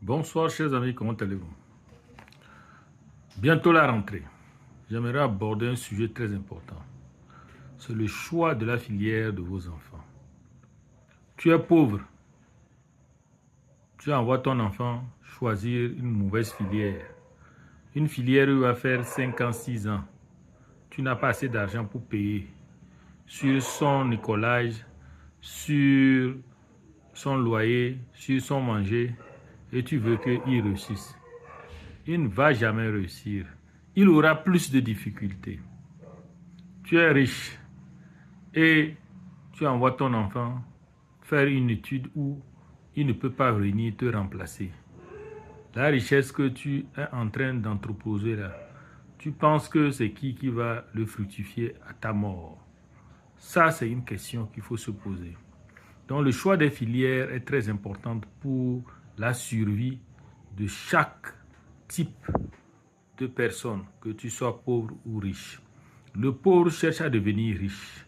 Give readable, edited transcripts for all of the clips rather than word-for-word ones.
Bonsoir chers amis, comment allez-vous? Bientôt la rentrée. J'aimerais aborder un sujet très important. C'est le choix de la filière de vos enfants. Tu es pauvre. Tu envoies ton enfant choisir une mauvaise filière. Une filière où il va faire 5 ans, 6 ans. Tu n'as pas assez d'argent pour payer sur son écolage, sur son loyer, sur son manger, et tu veux qu'il réussisse. Il ne va jamais réussir. Il aura plus de difficultés. Tu es riche et tu envoies ton enfant faire une étude où il ne peut pas venir te remplacer. La richesse que tu es en train d'entreposer là, tu penses que c'est qui va le fructifier à ta mort? Ça, c'est une question qu'il faut se poser. Donc, le choix des filières est très important pour la survie de chaque type de personne, que tu sois pauvre ou riche. Le pauvre cherche à devenir riche.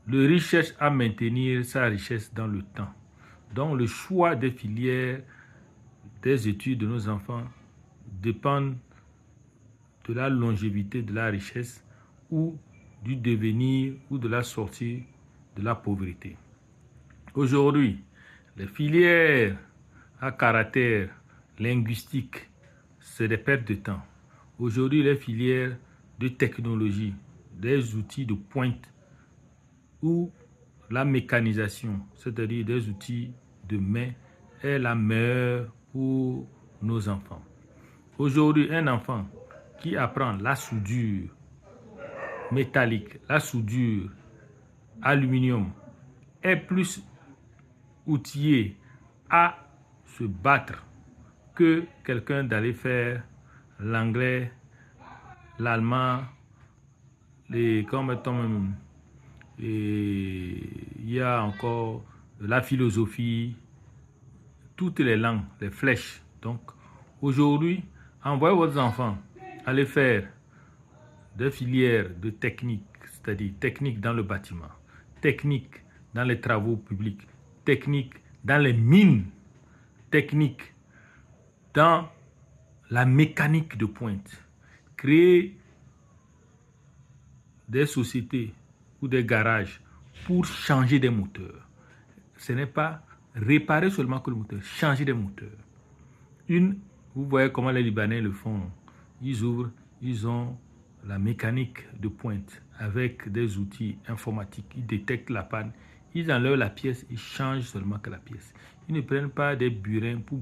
Le riche cherche à maintenir sa richesse dans le temps. Donc, le choix des filières des études de nos enfants dépend de la longévité de la richesse ou du devenir ou de la sortie de la pauvreté. Aujourd'hui, les filières à caractère linguistique, c'est des pertes de temps. Aujourd'hui, les filières de technologie, des outils de pointe ou la mécanisation, c'est-à-dire des outils de main, est la meilleure pour nos enfants. Aujourd'hui, un enfant qui apprend la soudure métallique, la soudure aluminium, est plus outillé à se battre que quelqu'un d'aller faire l'anglais, l'allemand, il y a encore la philosophie, toutes les langues, les flèches. Donc, aujourd'hui, envoyez vos enfants aller faire des filières de technique, c'est-à-dire technique dans le bâtiment, technique dans les travaux publics, technique dans les mines, technique dans la mécanique de pointe. Créer des sociétés ou des garages pour changer des moteurs. Ce n'est pas réparer seulement que le moteur, changer des moteurs. Vous voyez comment les Libanais le font. Ils ouvrent, ils ont la mécanique de pointe avec des outils informatiques. Ils détectent la panne, ils enlèvent la pièce, ils changent seulement que la pièce. Ils ne prennent pas des burins pour